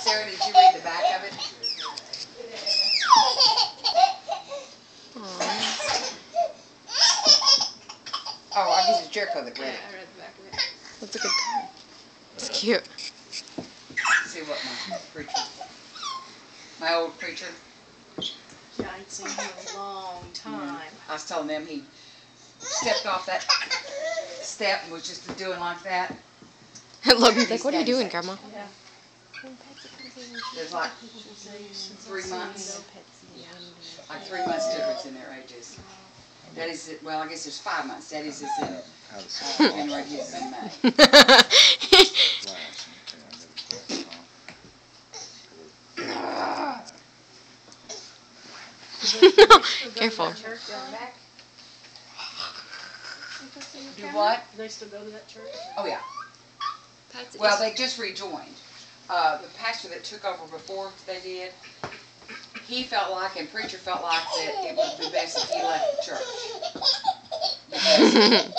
Sarah, did you read the back of it? Oh, I guess it's Jericho that read it. I read the back of it. That's a good time. It's cute. See what my old preacher. Yeah, I'd seen him a long time. I was telling them he stepped off that step and was just doing like that. Logan's like, what are you doing, Grandma? Yeah. There's like 3 months. Like 3 months difference in their ages. That is, well, I guess there's 5 months. That is in January, he's in May. Careful. Do what? Do they still go to that church? Oh, yeah. Well, they just rejoined. The pastor that took over before they did, he felt like, and preacher felt like, that it would be best if he left the church. Because,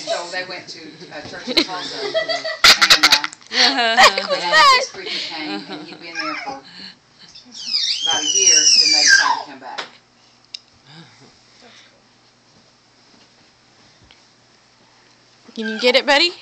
so they went to a church in Tulsa, and this preacher came, and he'd been there for about a year, then they decided to come back. Can you get it, buddy?